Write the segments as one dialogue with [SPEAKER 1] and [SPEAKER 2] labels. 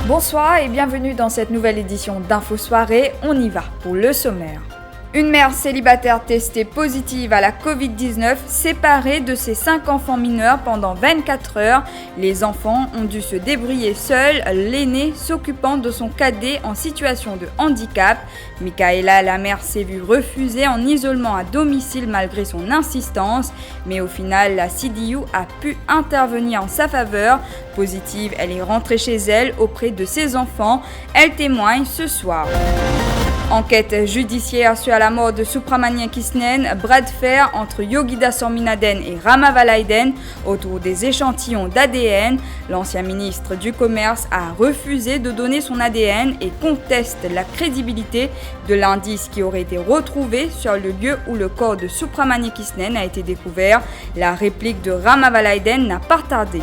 [SPEAKER 1] Bonsoir et bienvenue dans cette nouvelle édition d'Info Soirée. On y va pour le sommaire. Une mère célibataire testée positive à la Covid-19, séparée de ses 5 enfants mineurs pendant 24 heures. Les enfants ont dû se débrouiller seuls, l'aîné s'occupant de son cadet en situation de handicap. Michaela, la mère, s'est vue refuser en isolement à domicile malgré son insistance. Mais au final, la CDU a pu intervenir en sa faveur. Positive, elle est rentrée chez elle auprès de ses enfants. Elle témoigne ce soir. Enquête judiciaire sur la mort de Subramanian Krishnan, bras de fer entre Yogita Swaminathan et Rama Valaiden autour des échantillons d'ADN. L'ancien ministre du Commerce a refusé de donner son ADN et conteste la crédibilité de l'indice qui aurait été retrouvé sur le lieu où le corps de Subramanian Krishnan a été découvert. La réplique de Rama Valaiden n'a pas tardé.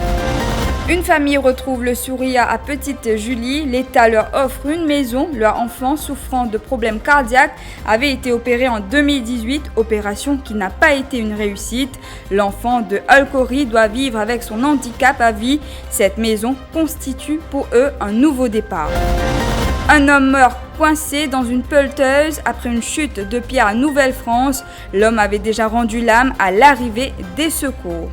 [SPEAKER 1] Une famille retrouve le sourire à petite Julie. L'État leur offre une maison. Leur enfant souffrant de problèmes cardiaques avait été opéré en 2018, opération qui n'a pas été une réussite. L'enfant de Alcori doit vivre avec son handicap à vie. Cette maison constitue pour eux un nouveau départ. Un homme meurt coincé dans une pelleteuse après une chute de pierre à Nouvelle-France. L'homme avait déjà rendu l'âme à l'arrivée des secours.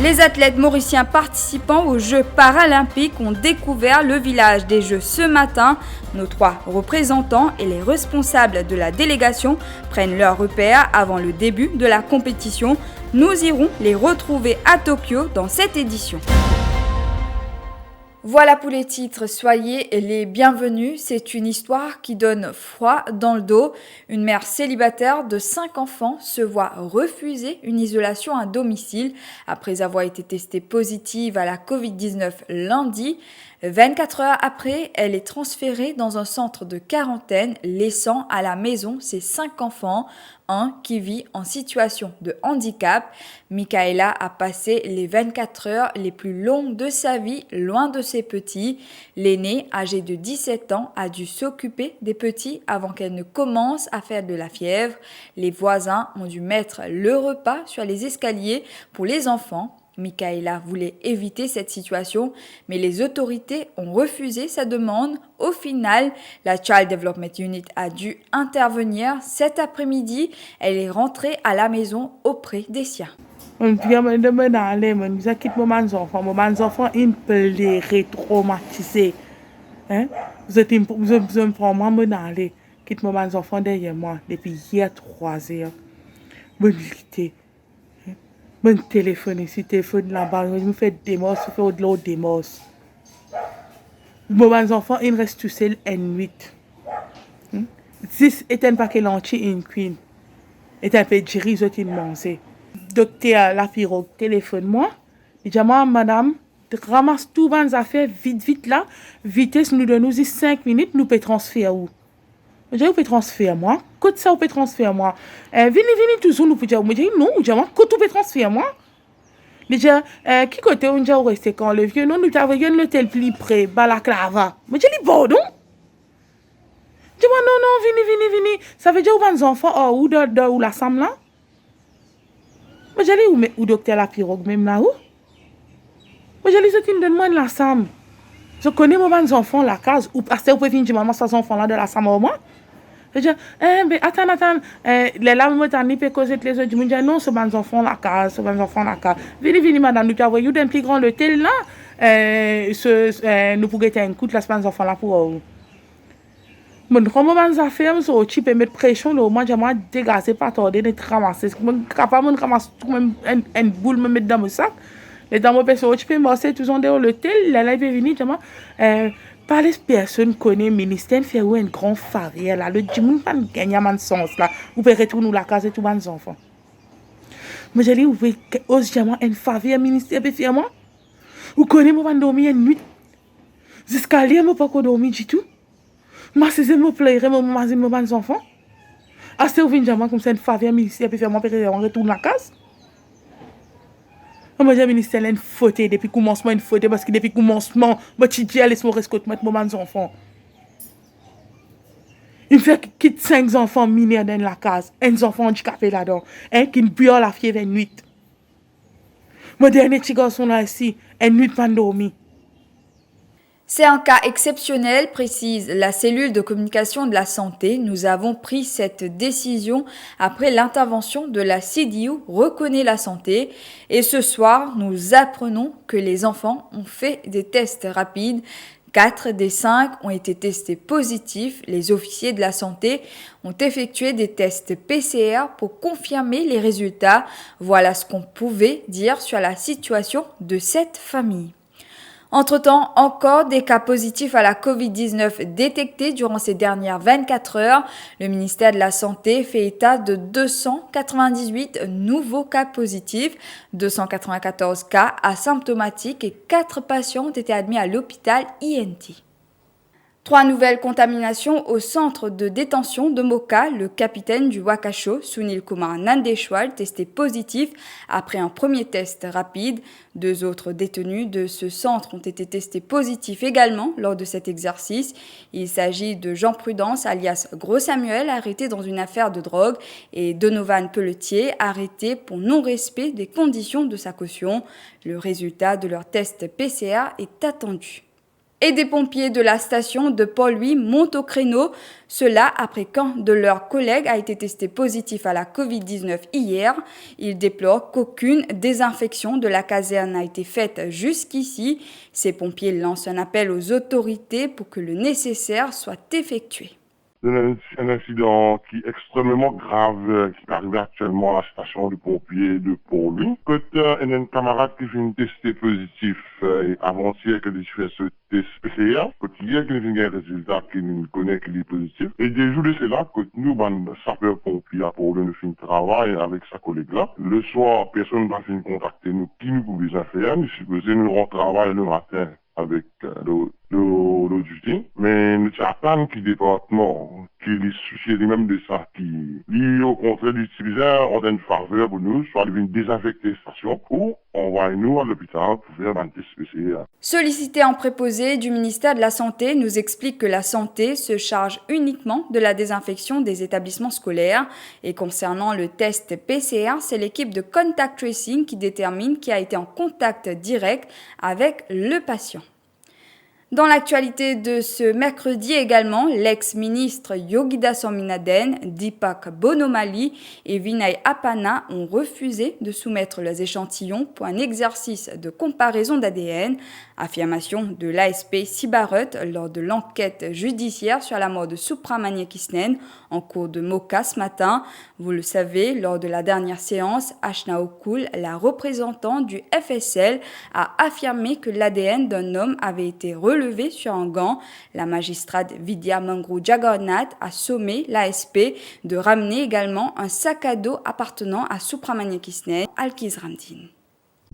[SPEAKER 1] Les athlètes mauriciens participant aux Jeux paralympiques ont découvert le village des Jeux ce matin. Nos 3 représentants et les responsables de la délégation prennent leur repère avant le début de la compétition. Nous irons les retrouver à Tokyo dans cette édition. Voilà pour les titres, soyez les bienvenus. C'est une histoire qui donne froid dans le dos. Une mère célibataire de 5 enfants se voit refuser une isolation à domicile après avoir été testée positive à la Covid-19 lundi. 24 heures après, elle est transférée dans un centre de quarantaine, laissant à la maison ses 5 enfants, un qui vit en situation de handicap. Michaela a passé les 24 heures les plus longues de sa vie loin de ses petits. L'aînée, âgée de 17 ans, a dû s'occuper des petits avant qu'elle ne commence à faire de la fièvre. Les voisins ont dû mettre le repas sur les escaliers pour les enfants. Michaela voulait éviter cette situation, mais les autorités ont refusé sa demande. Au final, la Child Development Unit a dû intervenir. Cet après-midi, elle est rentrée à la maison auprès des siens.
[SPEAKER 2] Vous êtes quitte mes enfants derrière moi depuis hier 3 heures. Mon téléphone ici, téléphone là-bas, je me fais des morts, je fais au-delà des morts. Mes enfants, ils restent tout seuls en 8. 10 est un paquet l'anti une queen. Et un peu de giri, ils ont mangé. Docteur la pirogue, téléphone-moi. Il dit, madame, ramasse tout vos affaires, vite là. Vitesse, nous donnons 5 minutes, nous pouvons transférer où? Je dis, vous pouvez transférer moi. Côté ça, vous pouvez transférer moi. Venez toujours, nous pouvons dire, je dis, non, je dis, côté vous pouvez transférer moi. Je dis, qui côté on dit, vous restez quand le vieux, non, nous avons l'hôtel plus près, Balaclava. Je dis, bon, non. Je dis, non, venez. Ça veut dire, vous avez enfants, ou de la sam là? Je dis, où docteur la pirogue, même là où? Je dis, je donne-moi la sam. Je connais mes enfants la case, ou parce que vous pouvez venir dire, maman, ces enfants là de la sam au moins. Je dis, attends, les lames me peut causer les autres. Je dis, non, c'est mes enfants la case, Venez, madame, nous avons eu d'un plus grand hôtel là. Nous pouvons un coup de la enfants là pour vous. Mais comme mes affaires, je suis mettre pression, moi, j'ai dégagé, pas tarder, de ramasser. Je suis capable de ramasser une boule, me mettre dans mon sac. Les dames, je peux marcher tous en dehors de l'hôtel, les là, ils peuvent venir, pas les personnes connaissent le ministère fait un grand farrière là le dimanche pas gagner man sens là vous pouvez retourner la case et tous les enfants mais j'ai dit vous pouvez oser moi un farrière ministère peut faire moi vous connaissez moi dormir une nuit jusqu'à hier moi pas dormir du tout moi c'est me pleurer moi mes enfants à ce vous venez comme ça un farrière ministère peut faire moi peut retourner la case. Moi, j'ai ministère une faute depuis commencement une faute parce que depuis commencement, moi, tu dis, laisse-moi rescouter mes enfants. Il me fait quitter 5 enfants mineurs dans la case, un enfant handicapé là-dedans, qui ne bulle la fièvre une nuit. Mon dernier petit garçon là ici, une nuit pas dormi.
[SPEAKER 1] C'est un cas exceptionnel, précise la cellule de communication de la santé. Nous avons pris cette décision après l'intervention de la CDU Reconnaît la santé. Et ce soir, nous apprenons que les enfants ont fait des tests rapides. 4 des 5 ont été testés positifs. Les officiers de la santé ont effectué des tests PCR pour confirmer les résultats. Voilà ce qu'on pouvait dire sur la situation de cette famille. Entre-temps, encore des cas positifs à la Covid-19 détectés durant ces dernières 24 heures. Le ministère de la Santé fait état de 298 nouveaux cas positifs, 294 cas asymptomatiques et 4 patients ont été admis à l'hôpital INT. 3 nouvelles contaminations au centre de détention de Moka. Le capitaine du Wakasho, Sunil Kumar Nandeshwal, testé positif après un premier test rapide. 2 autres détenus de ce centre ont été testés positifs également lors de cet exercice. Il s'agit de Jean Prudence, alias Gros Samuel, arrêté dans une affaire de drogue, et Donovan Pelletier, arrêté pour non-respect des conditions de sa caution. Le résultat de leur test PCR est attendu. Et des pompiers de la station de Port-Louis montent au créneau. Cela après qu'un de leurs collègues a été testé positif à la Covid-19 hier. Ils déplorent qu'aucune désinfection de la caserne n'a été faite jusqu'ici. Ces pompiers lancent un appel aux autorités pour que le nécessaire soit effectué.
[SPEAKER 3] C'est un incident qui est extrêmement grave, qui est arrivé actuellement à la station de pompiers de Port-Louis. Il y a un camarade qui vient tester positif avant-hier qu'il a fait ce test PCR. Hier qu'il vient un résultat qu'il connaît qu'il est positif. Et des jours de cela, que nous, sapeurs-pompiers à Port-Louis, nous finissons le travail avec sa collègue-là. Le soir, personne ne va finir contacter nous qui nous pouvait faire. Nous supposons nous rentrons travail le matin avec le duty, mais nous attendons que le département, qui est soucié lui-même de ça, qui, lui, au contraire, d'utiliser un ordre de faveur pour nous, soit de venir désinfecter la station, ou envoyer nous à l'hôpital pour faire un test PCR.
[SPEAKER 1] Sollicité en préposé du ministère de la Santé nous explique que la santé se charge uniquement de la désinfection des établissements scolaires. Et concernant le test PCR, c'est l'équipe de Contact Tracing qui détermine qui a été en contact direct avec le patient. Dans l'actualité de ce mercredi également, l'ex-ministre Yogita Swaminathan, Deepak Bonomali et Vinay Appana ont refusé de soumettre leurs échantillons pour un exercice de comparaison d'ADN. Affirmation de l'ASP Sibarut lors de l'enquête judiciaire sur la mort de Subramania Krishnan en cours de Moka ce matin. Vous le savez, lors de la dernière séance, Ashna Okul, la représentante du FSL, a affirmé que l'ADN d'un homme avait été relevé sur un gant. La magistrate Vidya Mangru Jagannath a sommé l'ASP de ramener également un sac à dos appartenant à Subramania Krishnan, Al-Kizramdin.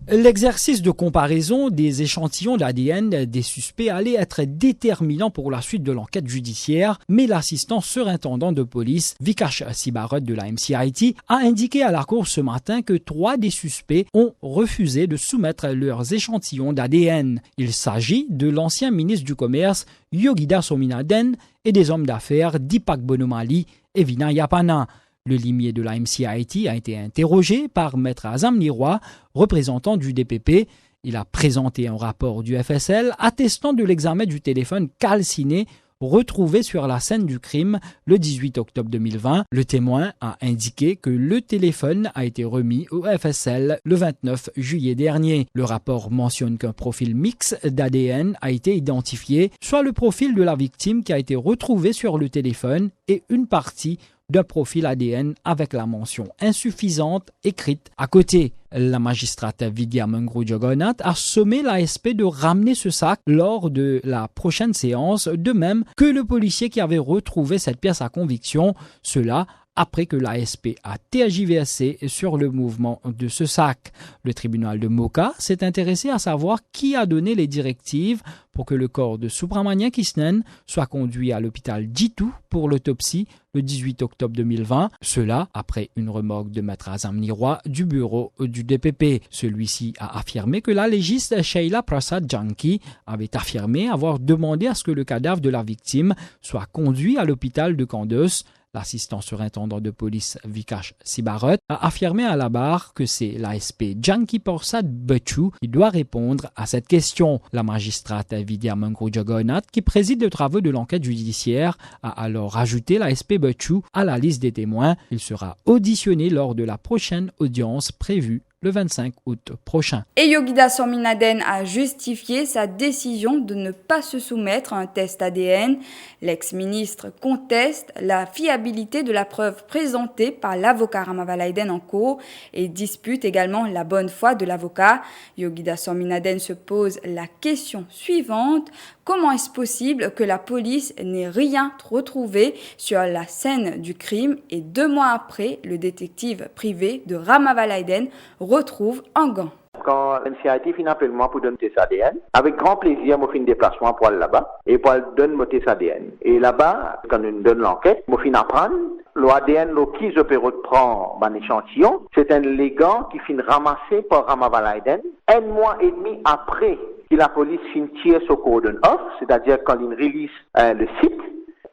[SPEAKER 4] L'exercice de comparaison des échantillons d'ADN des suspects allait être déterminant pour la suite de l'enquête judiciaire, mais l'assistant surintendant de police, Vikash Sibarut de la MCIT, a indiqué à la cour ce matin que 3 des suspects ont refusé de soumettre leurs échantillons d'ADN. Il s'agit de l'ancien ministre du Commerce, Yogita Swaminathan, et des hommes d'affaires Deepak Bonomali et Vinay Appana. Le limier de la MCIT a été interrogé par Maître Azam Nirwa, représentant du DPP. Il a présenté un rapport du FSL attestant de l'examen du téléphone calciné retrouvé sur la scène du crime le 18 octobre 2020. Le témoin a indiqué que le téléphone a été remis au FSL le 29 juillet dernier. Le rapport mentionne qu'un profil mixte d'ADN a été identifié, soit le profil de la victime qui a été retrouvé sur le téléphone et une partie d'un profil ADN avec la mention insuffisante écrite à côté. La magistrate Vidya Mangru Jagannath a sommé l'ASP de ramener ce sac lors de la prochaine séance, de même que le policier qui avait retrouvé cette pièce à conviction, cela après que l'ASP a tergiversé sur le mouvement de ce sac. Le tribunal de Moka s'est intéressé à savoir qui a donné les directives pour que le corps de Subramania Krishnan soit conduit à l'hôpital Jitu pour l'autopsie le 18 octobre 2020. Cela après une remorque de Maître Azam Nirwa du bureau du DPP. Celui-ci a affirmé que la légiste Sheila Prasad Janki avait affirmé avoir demandé à ce que le cadavre de la victime soit conduit à l'hôpital de Kandos. L'assistant surintendant de police Vikash Sibaret a affirmé à la barre que c'est l'ASP Janki Porsad Bechou qui doit répondre à cette question. La magistrate Vidya Mangro-Jagonath, qui préside les travaux de l'enquête judiciaire, a alors ajouté l'ASP Bechou à la liste des témoins. Il sera auditionné lors de la prochaine audience prévue le 25 août prochain.
[SPEAKER 1] Et Yogida Swaminathan a justifié sa décision de ne pas se soumettre à un test ADN. L'ex-ministre conteste la fiabilité de la preuve présentée par l'avocat Ramavalaiden en cours et dispute également la bonne foi de l'avocat. Yogida Swaminathan se pose la question suivante: comment est-ce possible que la police n'ait rien retrouvé sur la scène du crime et 2 mois après, le détective privé de Ramavalaiden retrouve un gant?
[SPEAKER 5] Quand l'NCIT fin appelle moi pour donner test ADN, avec grand plaisir, moi fais un déplacement pour aller là-bas et pour aller donner mon test ADN. Et là-bas, quand on donne l'enquête, moi fin apprendre, l'ADN, qui je peux reprendre un échantillon, c'est un légant qui fin ramassé par Ramavalaiden 1 mois et demi après que la police fin tirer son cordon off, c'est-à-dire quand il release le site.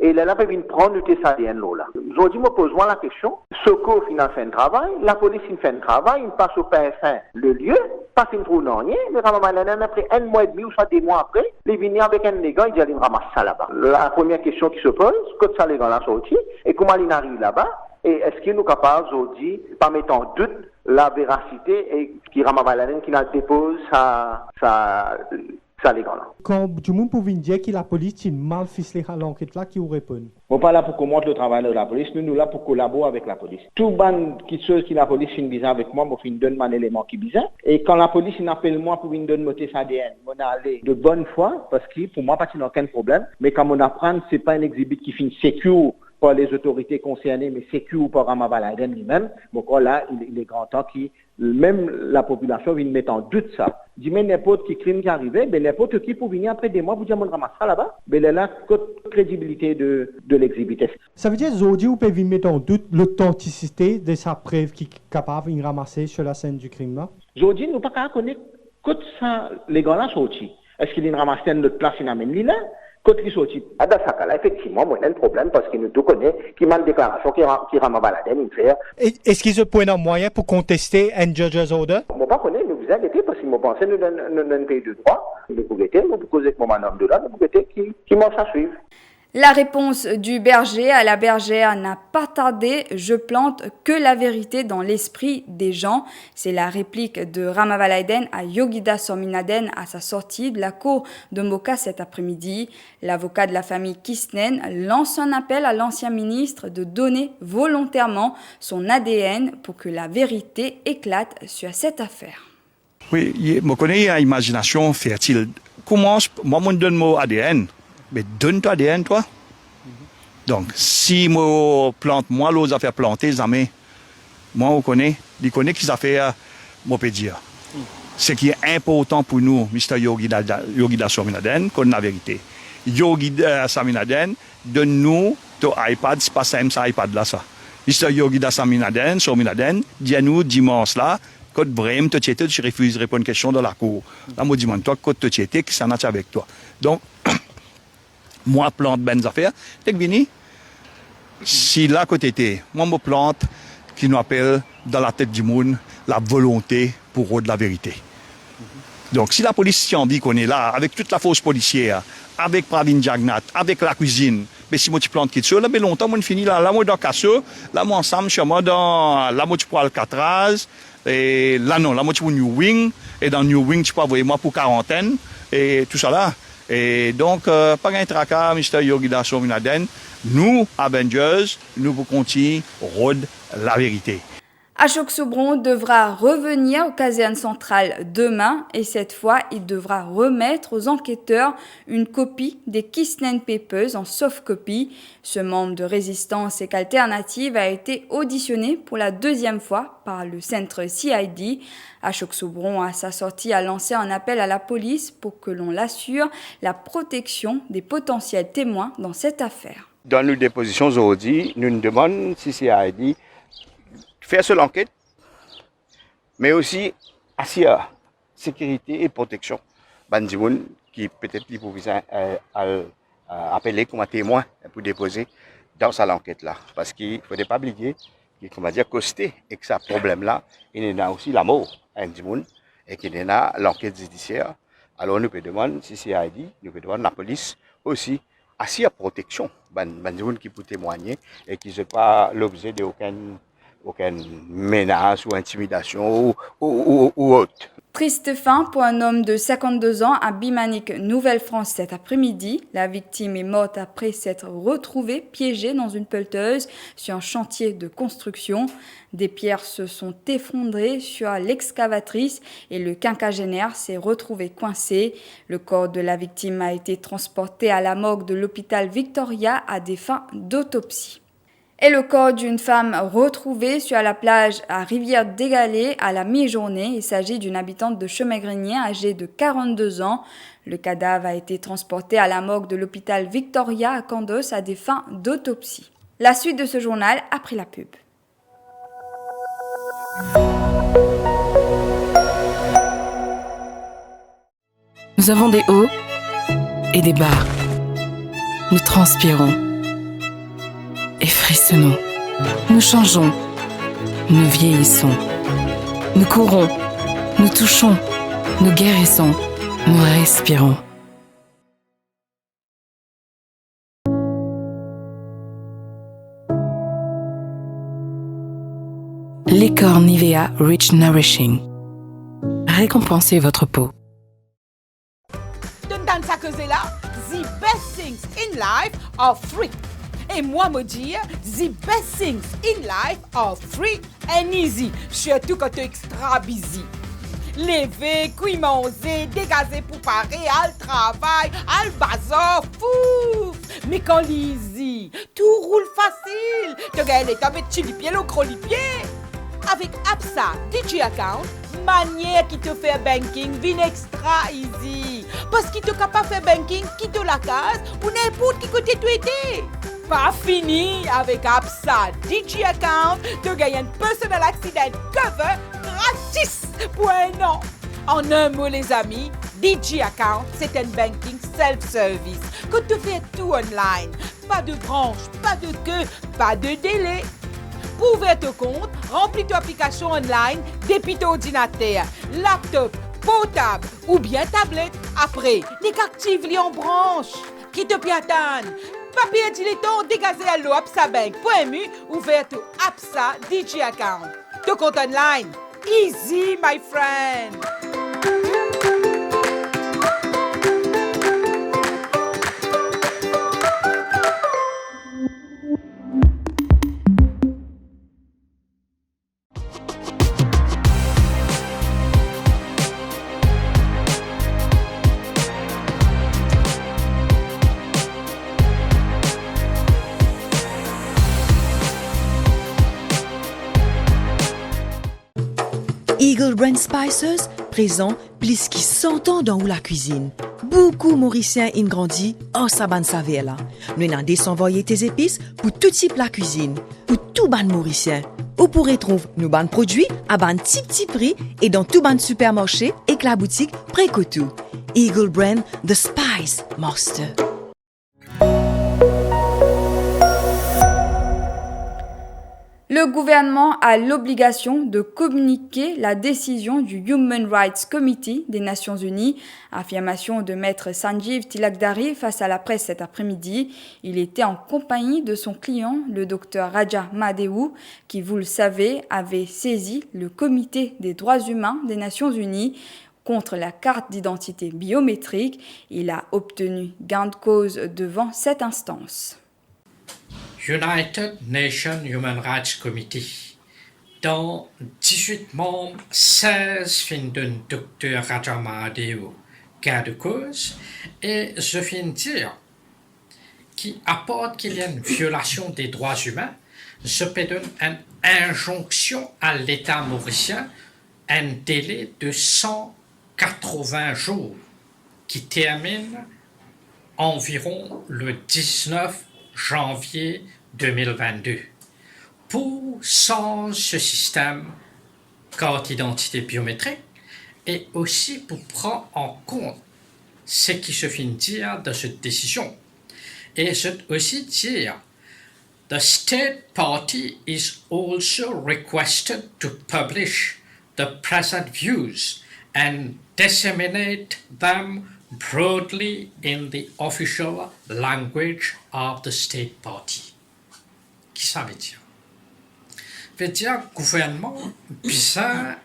[SPEAKER 5] Et là, il vient prendre le test ADN là. Aujourd'hui, je pose la question. Secours final fait un travail, la police fait un travail, il passe au PF1 le lieu, pas une trou non rien, mais Ramavalaiden, après 1 mois et demi ou soit 2 mois après, il vient avec un légant, il dit il ramasse ça là-bas. La première question qui se pose, quand ça légant là sorti, et comment il arrive là-bas, et est-ce qu'il nous capable aujourd'hui, pas mettre en doute la véracité et qui Ramavalaiden qui dépose ça les gars là.
[SPEAKER 6] Quand tout le monde peut dire que la police est mal ficelée à l'enquête là, qui vous répond?
[SPEAKER 5] On n'est pas là pour commenter le travail de la police, nous sommes là pour collaborer avec la police. Tout ban qui chose qui la police fait bizarre avec moi, je donne un élément qui est bizarre. Et quand la police m'appelle moi pour une donne mon test ADN, on a allé de bonne foi parce que pour moi pas n'a aucun problème. Mais quand on apprend, c'est pas un exhibit qui finit secure par les autorités concernées, mais secure par Ramavalaiden lui-même. Donc là, il est grand temps que même la population vient mettre en doute ça. Dis mais n'importe qui crime qui arrivait, ben n'importe qui pour venir après des mois pour dire on ramassera là-bas, ben là toute crédibilité de l'exhibit.
[SPEAKER 6] Ça veut dire aujourd'hui vous pouvez mettre en doute l'authenticité de sa preuve qui est capable de ramasser sur la scène du crime là.
[SPEAKER 5] Aujourd'hui nous pas qu'à connaître quand ça les gars là sorti. Est-ce qu'il y a une ramassée de notre place il amène là? Quand il sorti, à dans ce cas-là, effectivement, moi, il y a un problème parce que nous tous connaissons qui m'a une déclaration qui Ramavalaiden il fait.
[SPEAKER 6] Est-ce qu'ils ont un moyen pour contester un judge's order?
[SPEAKER 5] Moi, pas connaître, mais vous inquiétez parce que moi, pensais nous donne un pays de droit. Nous pouvons guetter, nous pouvons causer avec mon madame de là, nous pouvons guetter qui m'en ça suivre.
[SPEAKER 1] La réponse du berger à la bergère n'a pas tardé. Je plante que la vérité dans l'esprit des gens. C'est la réplique de Ramavalaiden à Yogida Swaminathan à sa sortie de la cour de Moka cet après-midi. L'avocat de la famille Kisnen lance un appel à l'ancien ministre de donner volontairement son ADN pour que la vérité éclate sur cette affaire.
[SPEAKER 7] Oui, je connais une imagination fertile. Comment moi, je donne mon ADN? Mais donne-toi ADN, toi. Donc, si je plante, moi, l'autre affaire planter, jamais. Moi, on connaît qu'ils affaires, moi, peux dire. Ce qui est important pour nous, Mr. Yogida Swaminathan, qu'on a la vérité. Yogida Swaminathan, donne-nous ton iPad, c'est pas simple, ça iPad là, ça. Mr. Yogida Swaminathan, dis-nous dimanche là, quand vraiment tu refuses de répondre à une question dans la cour. Là, moi, demande-toi, quand tu étais, qui s'en a avec toi. Donc, moi, plante ben affaires. T'es venu. Si là, côté t'es, moi, me plante qui nous appelle dans la tête du monde la volonté pour rendre la vérité. Donc, si la police tient envie qu'on est là, avec toute la force policière, avec Pravin Jagnat, avec la cuisine, mais si moi tu plantes quelque chose, là, mais longtemps, moi, fini là, moi, dans Casseux, là, moi, ensemble, chez moi, dans, là, moi, tu prends Alcatraz, et là, non, là, moi, tu prends New Wing, et dans New Wing, tu peux envoyer moi pour quarantaine, et tout ça là. Et donc, pas un tracas, Mr. Yogida Swaminathan. Nous, Avengers, nous vous continuer rôde la vérité.
[SPEAKER 1] Ashok Sobron devra revenir aux casernes centrales demain et cette fois, il devra remettre aux enquêteurs une copie des Kisnen Papers en soft copy. Ce membre de Résistance et qu'Alternative a été auditionné pour la 2e fois par le centre CID. Ashok Sobron, à sa sortie, a lancé un appel à la police pour que l'on l'assure la protection des potentiels témoins dans cette affaire.
[SPEAKER 8] Dans nos dépositions aujourd'hui, nous nous demandons si CID faire seule enquête, mais aussi assurer sécurité et protection. Bandimoun qui peut-être pour appeler comme un témoin pour déposer dans cette enquête-là. Parce qu'il ne faudrait pas oublier qu'on va dire costé et que ce problème-là, il y a aussi la mort à Ndimoun et qu'il y a l'enquête judiciaire. Alors nous pouvons demander, si c'est ID, nous pouvons demander la police aussi assis à protection. Les gens qui peuvent témoigner et qui ne sont pas l'objet d'aucune menace ou intimidation ou autre.
[SPEAKER 1] Triste fin pour un homme de 52 ans à Bimanique, Nouvelle-France cet après-midi. La victime est morte après s'être retrouvée piégée dans une pelleteuse sur un chantier de construction. Des pierres se sont effondrées sur l'excavatrice et le quinquagénaire s'est retrouvé coincé. Le corps de la victime a été transporté à la morgue de l'hôpital Victoria à des fins d'autopsie. Et le corps d'une femme retrouvée sur la plage à Rivière-des-Galets à la mi-journée. Il s'agit d'une habitante de Chemin-Grenier âgée de 42 ans. Le cadavre a été transporté à la morgue de l'hôpital Victoria à Candos à des fins d'autopsie. La suite de ce journal après la pub.
[SPEAKER 9] Nous avons des hauts et des bas. Nous transpirons et frissonnons. Nous changeons, nous vieillissons. Nous courons, nous touchons, nous guérissons, nous respirons. Les corps Nivea Rich Nourishing. Récompensez votre peau.
[SPEAKER 10] Dans sa cause-là, the best things in life are free. Et moi me dire, the best things in life are free and easy. Surtout quand tu es extra busy. Lever, cuire, manger, dégazer pour parer, al travail, al bazar, fouf. Mais quand easy, tout roule facile. Tu gagnes les tables de chilipier, le crolipier. Avec Absa DJ Account, manière qui te fait banking vient extra easy. Parce qu'il te capable faire banking, quitte la case ou n'importe qui côté tu étais. Pas fini avec Absa DJ Account, tu gagnes un personal accident cover gratis pour un an. En un mot les amis, DJ Account c'est un banking self-service que tu fais tout online. Pas de branche, pas de queue, pas de délai. Pour ouvrir ton compte, remplis ton application online depuis ton ordinateur, laptop, portable ou bien tablette. Après, les actives en branche. Qui te piatane? Papier dilettant dégazé à l'eau absabank.mu ouvert ton Absa DJ Account. Ton compte online. Easy, my friend.
[SPEAKER 11] Eagle Brand Spices présent plus qui 100 ans dans la cuisine. Beaucoup Mauriciens ont grandi en saban saveur là. Nous avons désenvoyé tes épices pour tout type la cuisine, pour tout ban Mauricien. Vous pourrez trouver nos ban produits à ban petit prix et dans tout ban supermarché et que la boutique Précotou. Eagle Brand The Spice Master.
[SPEAKER 1] Le gouvernement a l'obligation de communiquer la décision du Human Rights Committee des Nations Unies. Affirmation de maître Sanjeev Tilakdari face à la presse cet après-midi. Il était en compagnie de son client, le docteur Raja Madeu, qui, vous le savez, avait saisi le Comité des droits humains des Nations Unies contre la carte d'identité biométrique. Il a obtenu gain de cause devant cette instance.
[SPEAKER 12] United Nations Human Rights Committee, dont 18 membres, 16 fin d'un docteur Raja Madeu, gain de cause, et je viens de dire qui apporte qu'il y a une violation des droits humains, je peux donner une injonction à l'État mauricien, un délai de 180 jours qui termine environ le 19 janvier 2022. Pour sans ce système carte d'identité biométrique et aussi pour prendre en compte ce qui se vient de dire de cette décision. Et je veux aussi dire The state party is also requested to publish the present views and disseminate them broadly in the official language of the state party. Qui ça veut dire? Veut dire gouvernement bizarre,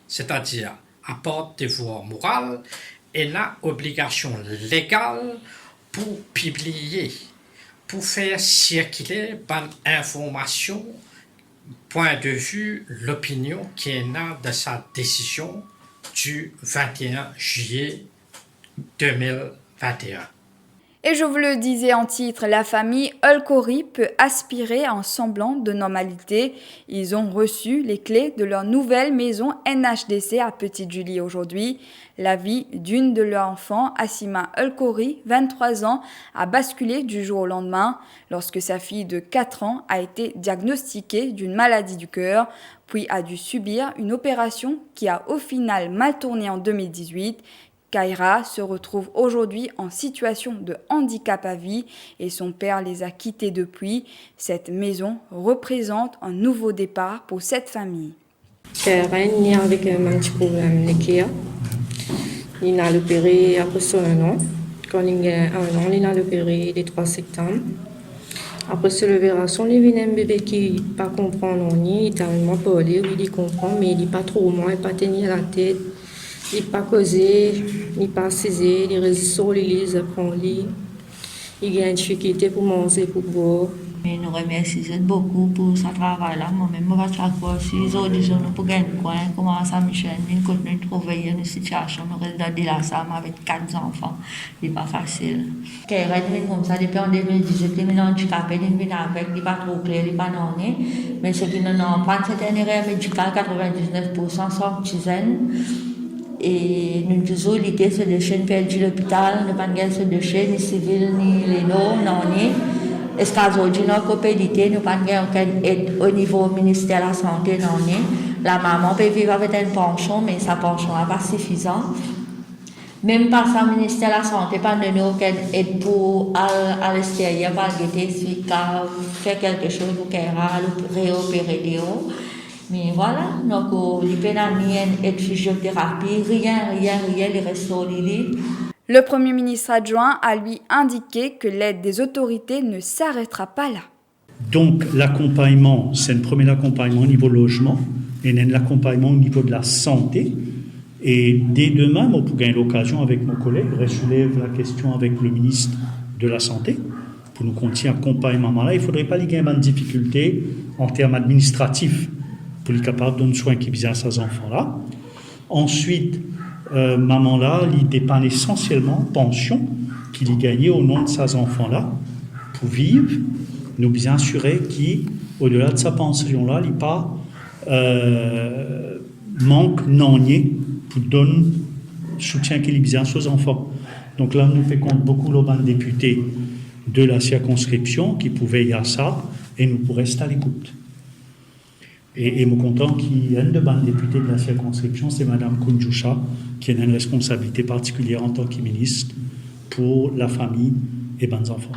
[SPEAKER 12] c'est-à-dire apporte des voies morales et la obligation légale pour publier, pour faire circuler bonne information, point de vue, l'opinion qui est née de sa décision du 21 juillet 2021.
[SPEAKER 1] Et je vous le disais en titre, la famille El-Khoury peut aspirer à un semblant de normalité. Ils ont reçu les clés de leur nouvelle maison NHDC à Petite-Julie aujourd'hui. La vie d'une de leurs enfants, Assima El-Khoury, 23 ans, a basculé du jour au lendemain lorsque sa fille de 4 ans a été diagnostiquée d'une maladie du cœur, puis a dû subir une opération qui a au final mal tourné en 2018. Kaira se retrouve aujourd'hui en situation de handicap à vie et son père les a quittés depuis. Cette maison représente un nouveau départ pour cette famille.
[SPEAKER 13] Kaira est née avec un petit problème de cœur. Il a opéré après son 1 an. Quand il a 1 an, il a opéré le 3 septembre. Après cette opération, il vient un bébé qui ne pas comprendre, il est tellement parlé, il comprend, mais il n'est pas trop moins, il n'est pas tenir la tête. Il n'est pas causé, il n'est pas saisi, il résiste sur les apprend, il a une difficulté pour manger, pour boire.
[SPEAKER 14] Et nous remercions beaucoup pour ce travail-là. Moi-même, je vais chaque fois, si les auditions pour gagner quoi, comment ça me chaîne, nous continuons de trouver une situation, nous restons de la SAM avec 4 enfants, ce n'est pas facile. Kaira est comme ça depuis en 2018, il est handicapé, il est avec, il n'est pas trop clair, il n'est pas donné. Mais ce qui nous en prend, c'est un erreur médical, 99% sans tisane. Et nous disons l'idée c'est de chaîne perdu l'hôpital, ne pas de de chaîne ni civil ni les normes, non ni. Est-ce qu'aujourd'hui notre copédité nous pas aucune aide au niveau ministère de la santé, non ni. La maman peut vivre avec une pension, mais sa pension n'est pas suffisante. Même par ça, le ministère de la santé pas donné aucune aide pour à l'extérieur, pour faire quelque chose pour qu'elle réopérer les hauts. Mais voilà, donc l'hypénamie et la physiothérapie, rien, les restos liés.
[SPEAKER 1] Le Premier ministre adjoint a lui indiqué que l'aide des autorités ne s'arrêtera pas là.
[SPEAKER 15] Donc l'accompagnement, c'est un premier accompagnement au niveau logement et un accompagnement au niveau de la santé. Et dès demain, on pourra avoir l'occasion avec mon collègue, je soulève la question avec le ministre de la Santé pour nous continuer à accompagner maman là. Il ne faudrait pas qu'il y ait de difficultés en termes administratifs pour les capables de donner soin qui bien à ces enfants-là. Ensuite, maman là, il dépend essentiellement pension qu'il y gagnait au nom de ces enfants-là pour vivre, nous bien assurer qu'au-delà de sa pension-là, il n'y a pas manque non-nier pour donner soutien qu'il y bien aux enfants. Donc là, nous fait compte beaucoup le député de la circonscription qui pouvait y avoir ça et nous pourrons rester à l'écoute. Et je suis content qu'il y ait une de bonnes députées de la circonscription, c'est Mme Koundjoucha, qui a une responsabilité particulière en tant que ministre pour la famille et les enfants.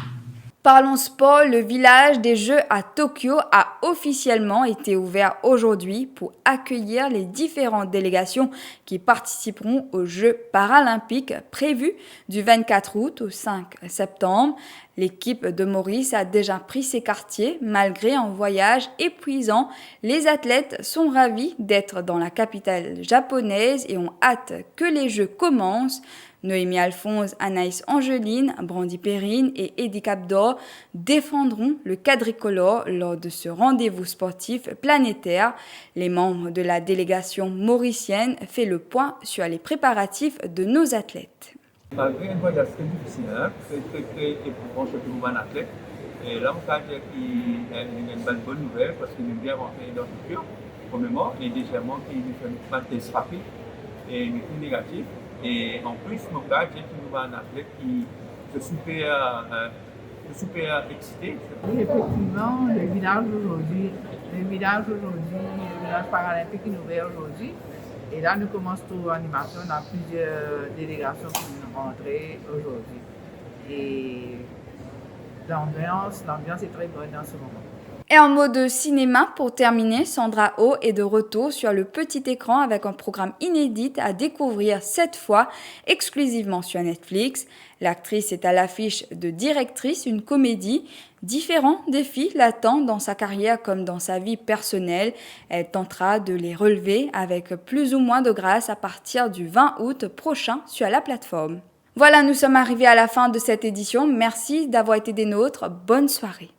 [SPEAKER 1] Parlons sport, le village des Jeux à Tokyo a officiellement été ouvert aujourd'hui pour accueillir les différentes délégations qui participeront aux Jeux paralympiques prévus du 24 août au 5 septembre. L'équipe de Maurice a déjà pris ses quartiers malgré un voyage épuisant. Les athlètes sont ravis d'être dans la capitale japonaise et ont hâte que les Jeux commencent. Noémie Alphonse, Anaïs Angeline, Brandy Perrine et Eddie Capdor défendront le quadricolore lors de ce rendez-vous sportif planétaire. Les membres de la délégation mauricienne font le point sur les préparatifs de nos athlètes.
[SPEAKER 16] Malgré un voyage très difficile, très éprouvant surtout pour un athlète, et là on peut dire qu'il y a une bonne nouvelle parce qu'il est bien rentré dans le futur, premièrement, et deuxièmement qu'il fait un test rapide et tout négatif. Et en plus, mon gars, j'ai trouvé un athlète qui est super excité.
[SPEAKER 17] Oui, effectivement, le village paralympique est ouvert aujourd'hui. Et là, nous commençons l'animation. On a plusieurs délégations qui sont rentrées aujourd'hui. Et l'ambiance est très bonne en ce moment.
[SPEAKER 1] Et en mode cinéma, pour terminer, Sandra Oh est de retour sur le petit écran avec un programme inédit à découvrir cette fois exclusivement sur Netflix. L'actrice est à l'affiche de Directrice, une comédie. Différents défis l'attendent dans sa carrière comme dans sa vie personnelle. Elle tentera de les relever avec plus ou moins de grâce à partir du 20 août prochain sur la plateforme. Voilà, nous sommes arrivés à la fin de cette édition. Merci d'avoir été des nôtres. Bonne soirée.